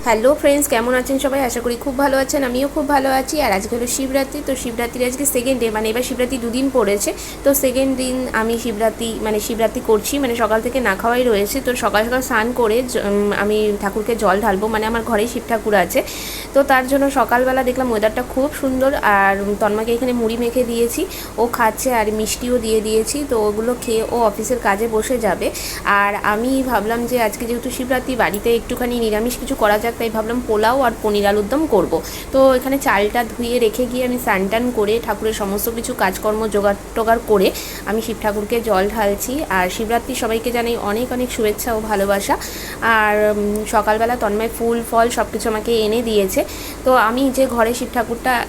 Hello friends, কেমন আছেন সবাই? আশা করি খুব ভালো আছেন। আমিও খুব ভালো আছি। আর আজকে হলো শিবরাত্রি। তো শিবরাত্রির আজকে সেকেন্ড ডে, মানে এবার শিবরাত্রি দুদিন পড়েছে। তো সেকেন্ড দিন আমি শিবরাত্রি করছি, মানে সকাল থেকে না খাওয়াই রয়েছে। তো সকাল সকাল স্নান করে আমি ঠাকুরকে জল ঢালবো, মানে আমার ঘরেই শিব ঠাকুর আছে। তো তার জন্য সকালবেলা দেখলাম ওয়েদারটা খুব সুন্দর, আর তন্মাকে এখানে মুড়ি মেখে দিয়েছি, ও খাচ্ছে, আর মিষ্টিও দিয়ে দিয়েছি। তো ওগুলো খেয়ে ও অফিসের কাজে বসে যাবে। আর আমি ভাবলাম যে আজকে যেহেতু শিবরাত্রি, বাড়িতে একটুখানি নিরামিষ কিছু করা যাক, তাই ভাবলাম পোলাও আর পনির আলুর দম করবো। তো এখানে চালটা ধুয়ে রেখে গিয়ে আমি স্নান টান করে ঠাকুরের সমস্ত কিছু কাজকর্ম জোগাড় টোগাড় করে আমি শিব ঠাকুরকে জল ঢালছি। আর শিবরাত্রি সবাইকে জানাই অনেক অনেক শুভেচ্ছা ও ভালোবাসা। আর সকালবেলা তন্ময় ফুল ফল সব কিছু আমাকে এনে দিয়েছে। তো আমি যে ঘরে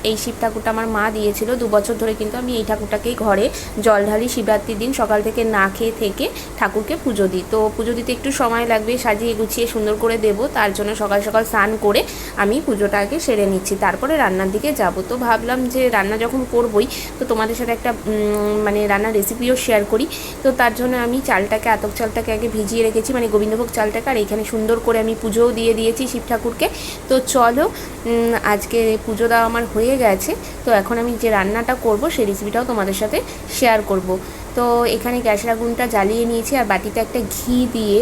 এই শিব ঠাকুরটা আমার মা দিয়েছিল 2 বছর ধরে, কিন্তু আমি এই ঠাকুরটাকেই ঘরে জল ঢালি শিবরাত্রির দিন। সকাল থেকে না খেয়ে থেকে ঠাকুরকে পুজো দিই। তো পুজো দিতে একটু সময় লাগবে, সাজিয়ে গুছিয়ে সুন্দর করে দেবো, তার জন্য সকাল সকাল স্নান করে আমি পুজোটা আগে সেরে নিচ্ছি, তারপরে রান্নার দিকে যাব। তো ভাবলাম যে রান্না যখন করবই, তো তোমাদের সাথে একটা মানে রান্নার রেসিপিও শেয়ার করি। তো তার জন্য আমি আতপ চালটাকে আগে ভিজিয়ে রেখেছি, মানে গোবিন্দভোগ চালটাকে। আর এখানে সুন্দর করে আমি পুজোও দিয়ে দিয়েছি শিব ঠাকুরকে। তো চলো, আজকে পুজো দেওয়া আমার হয়ে গেছে। তো এখন আমি যে রান্নাটা করব সেই রেসিপিটাও তোমাদের সাথে শেয়ার করব। তো এখানে গ্যাসের আগুনটা জ্বালিয়ে নিয়েছি, আর বাটিতে একটা ঘি দিয়ে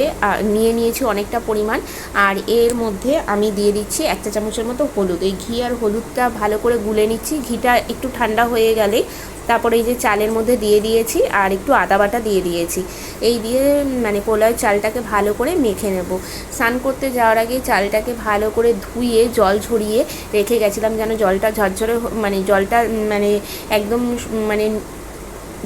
নিয়েছি অনেকটা পরিমাণ। আর এর মধ্যে আমি দিয়ে দিচ্ছি 1 চা চামচের মতো হলুদ। এই ঘি আর হলুদটা ভালো করে গুলে নিচ্ছি। ঘিটা একটু ঠান্ডা হয়ে গেলেই তারপরে এই যে চালের মধ্যে দিয়ে দিয়েছি, আর একটু আদা বাটা দিয়ে দিয়েছি। এই দিয়ে মানে পোলাওয়ের চালটাকে ভালো করে মেখে নেব। স্নান করতে যাওয়ার আগে চালটাকে ভালো করে ধুয়ে জল ঝরিয়ে রেখে গেছিলাম, যেন জলটা ঝরঝরে, মানে জলটা মানে একদম মানে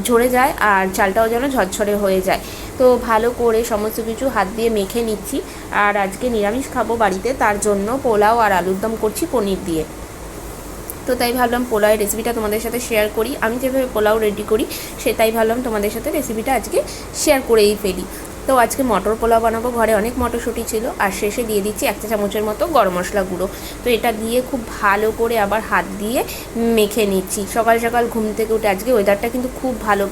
ঝরে যায়, আর চালটাও যেন ঝরঝরে হয়ে যায়। তো ভালো করে সমস্ত কিছু হাত দিয়ে মেখে নিচ্ছি। আর আজকে নিরামিষ খাবো বাড়িতে, তার জন্য পোলাও আর আলুর দম করছি পনির দিয়ে। তো তাই ভাবলাম পোলাওয়ের রেসিপিটা তোমাদের সাথে শেয়ার করি। আমি যেভাবে পোলাও রেডি করি তাই ভাবলাম তোমাদের সাথে রেসিপিটা আজকে শেয়ার করেই ফেলি। তো আজকে মটর পোলাও বানাবো, ঘরে অনেক মটরশুঁটি ছিল। আর শেষে দিয়ে দিচ্ছি 1 চা চামচের মতো গরম মশলা গুঁড়ো। তো এটা দিয়ে খুব ভালো করে আবার হাত দিয়ে মেখে নিচ্ছি। সকাল সকাল ঘুম থেকে উঠে, আজকে ওয়েদারটা কিন্তু খুব ভালো,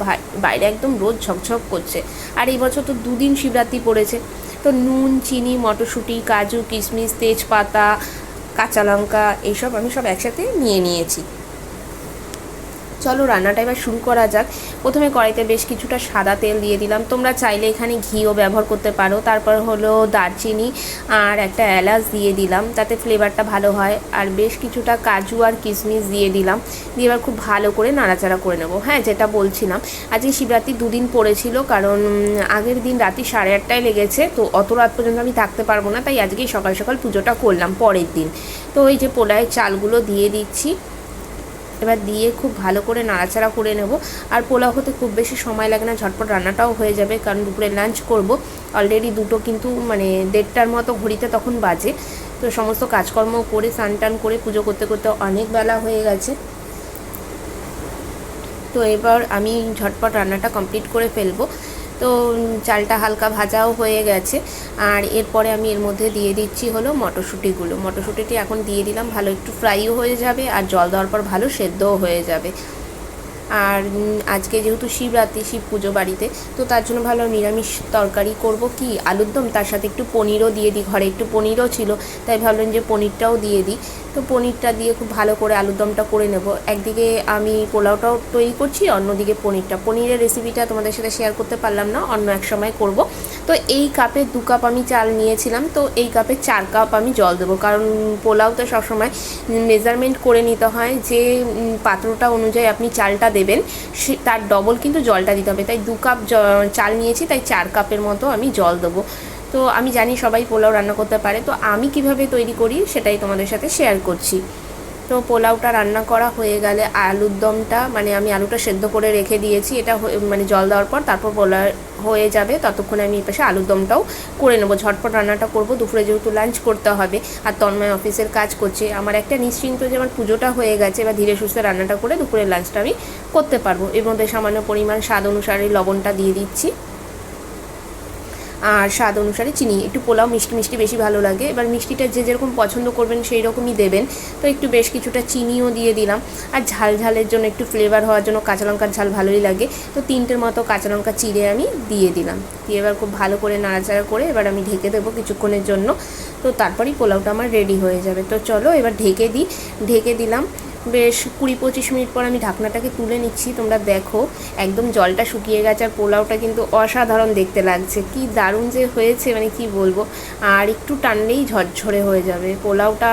বাইরে একদম রোদ ঝকঝক করছে। আর এই বছর তো 2 দিন শিবরাত্রি পড়েছে। তো নুন, চিনি, মটরশুঁটি, কাজু, কিশমিশ, তেজপাতা, কাঁচা লঙ্কা, এইসব আমি সব একসাথে নিয়ে নিয়েছি। চলো রান্নাটা এবার শুরু করা যাক। প্রথমে কড়াইতে বেশ কিছুটা সাদা তেল দিয়ে দিলাম। তোমরা চাইলে এখানে ঘিও ব্যবহার করতে পারো। তারপর হলো দারচিনি আর একটা এলাচ দিয়ে দিলাম, তাতে ফ্লেভারটা ভালো হয়। আর বেশ কিছুটা কাজু আর কিশমিশ দিয়ে দিলাম। দিয়ে এবার খুব ভালো করে নাড়াচাড়া করে নেবো। হ্যাঁ, যেটা বলছিলাম, আজকে শিবরাত্রি 2 দিন পড়েছিল, কারণ আগের দিন রাত্রি 8:30টায় লেগেছে। তো অত রাত পর্যন্ত আমি থাকতে পারবো না, তাই আজকেই সকাল সকাল পুজোটা করলাম পরের দিন। তো এই যে পোলাওয়ের চালগুলো দিয়ে দিচ্ছি, এবার দিয়ে খুব ভালো করে নাড়াচাড়া করে নেব। আর পোলাও হতে খুব বেশি সময় লাগে না, ঝটপট রান্নাটাও হয়ে যাবে, কারণ দুপুরে লাঞ্চ করব। অলরেডি 2টো কিন্তু মানে 1:30টার মতো ঘড়িতে তখন বাজে। তো সমস্ত কাজকর্ম করে স্নান টান করে পুজো করতে করতে অনেক বেলা হয়ে গেছে। তো এবার আমি ঝটপট রান্নাটা কমপ্লিট করে ফেলবো। তো চালটা হালকা ভাজাও হয়ে গেছে। আর এরপরে আমি এর মধ্যে দিয়ে দিচ্ছি হলো মটরশুঁটিটি এখন দিয়ে দিলাম, ভালো একটু ফ্রাইও হয়ে যাবে, আর জল দেওয়ার পর ভালো সেদ্ধও হয়ে যাবে। আর আজকে যেহেতু শিবরাত্রি, শিব পুজো বাড়িতে, তো তার জন্য ভালো নিরামিষ তরকারি করব, কি আলুর দম, তার সাথে একটু পনিরও দিয়ে দিই। ঘরে একটু পনিরও ছিল, তাই ভাবলাম যে পনিরটাও দিয়ে দিই। তো পনিরটা দিয়ে খুব ভালো করে আলুর দমটা করে নেব। একদিকে আমি পোলাওটাও তৈরি করছি, অন্যদিকে পনিরের রেসিপিটা তোমাদের সাথে শেয়ার করতে পারলাম না, অন্য এক সময় করব। তো এই কাপে 2 কাপ আমি চাল নিয়েছিলাম, তো এই কাপে 4 কাপ আমি জল দেবো, কারণ পোলাওতে সবসময় মেজারমেন্ট করে নিতে হয়, যে পাত্রটা অনুযায়ী আপনি চালটা দেবেন তার ডবল কিন্তু জলটা দিতে হবে। তাই 2 কাপ চাল নিয়েছি, তাই 4 কাপের মতো আমি জল দেবো। তো আমি জানি সবাই পোলাও রান্না করতে পারে, তো আমি কিভাবে তৈরি করি সেটাই তোমাদের সাথে শেয়ার করছি। তো পোলাওটা রান্না করা হয়ে গেলে আলুর দমটা, মানে আমি আলুটা সেদ্ধ করে রেখে দিয়েছি, এটা মানে জল দেওয়ার পর তারপর পোলাও হয়ে যাবে, ততক্ষণে আমি এপাশে আলুর দমটাও করে নেবো। ঝটপট রান্নাটা করব, দুপুরে যেহেতু লাঞ্চ করতে হবে, আর তন্ময় অফিসের কাজ করছে। আমার একটা নিশ্চিন্ত যে আমার পুজোটা হয়ে গেছে, এবার ধীরে সুস্থে রান্নাটা করে দুপুরের লাঞ্চটা আমি করতে পারবো। এর মধ্যে সামান্য পরিমাণ স্বাদ অনুসারে লবণটা দিয়ে দিচ্ছি। আর স্বাদ অনুসারে চিনি। একটু পোলাও মিষ্টি মিষ্টি বেশি ভালো লাগে, এবার মিষ্টিটা যে যেরকম পছন্দ করবেন সেই রকমই দেবেন। তো একটু বেশ কিছুটা চিনিও দিয়ে দিলাম। আর ঝাল ঝালের জন্য একটু ফ্লেভার হওয়ার জন্য কাঁচা লঙ্কার ঝাল ভালোই লাগে, তো 3টের মতো কাঁচা লঙ্কা চিড়ে আমি দিয়ে দিলাম। দিয়ে এবার খুব ভালো করে নাড়াচাড়া করে এবার আমি ঢেকে দেবো কিছুক্ষণের জন্য। তো তারপরেই পোলাওটা আমার রেডি হয়ে যাবে। তো চলো এবার ঢেকে দিলাম। বেশ 20-25 মিনিট পর আমি ঢাকনাটাকে তুলে নিচ্ছি। তোমরা দেখো একদম জলটা শুকিয়ে গেছে আর পোলাওটা কিন্তু অসাধারণ দেখতে লাগছে। কি দারুণ যে হয়েছে, মানে কি বলবো। আর একটু টানলেই ঝরঝরে হয়ে যাবে পোলাওটা।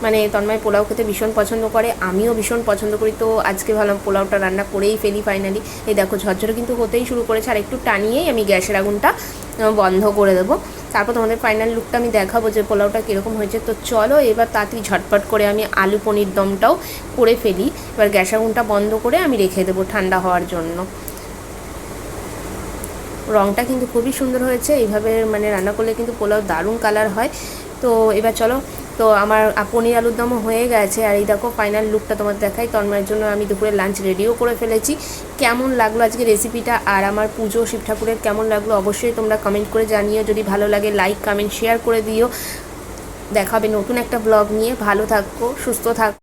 মানে তন্ময় পোলাও খেতে ভীষণ পছন্দ করে, আমিও ভীষণ পছন্দ করি। তো আজকে ভাবলাম পোলাওটা রান্না করেই ফেলি ফাইনালি। এই দেখো ঝরঝরে কিন্তু হতেই শুরু করেছে, আর একটু টানিয়েই আমি গ্যাসের আগুনটা বন্ধ করে দেবো। তারপর তোমাদের ফাইনাল লুকটা আমি দেখাবো যে পোলাওটা কীরকম হয়েছে। তো চলো এবার তাড়াতাড়ি ঝটপট করে আমি আলু পনির দমটাও করে ফেলি। এবার গ্যাস আগুনটা বন্ধ করে আমি রেখে দেবো ঠান্ডা হওয়ার জন্য। রঙটা কিন্তু খুবই সুন্দর হয়েছে, এইভাবে মানে রান্না করলে কিন্তু পোলাও দারুণ কালার হয়। তো এবার চলো, তো আমার পনির আলুর দমও হয়ে গেছে। আর এই দেখো ফাইনাল লুকটা তোমার দেখাই। তন্ময়ের জন্য আমি দুপুরে লাঞ্চ রেডিও করে ফেলেছি। কেমন লাগলো আজকে রেসিপিটা আর আমার পুজো শিব ঠাকুরের কেমন লাগলো অবশ্যই তোমরা কমেন্ট করে জানিও। যদি ভালো লাগে লাইক কমেন্ট শেয়ার করে দিও। দেখাবে নতুন একটা ব্লগ নিয়ে। ভালো থাকো, সুস্থ থাকো।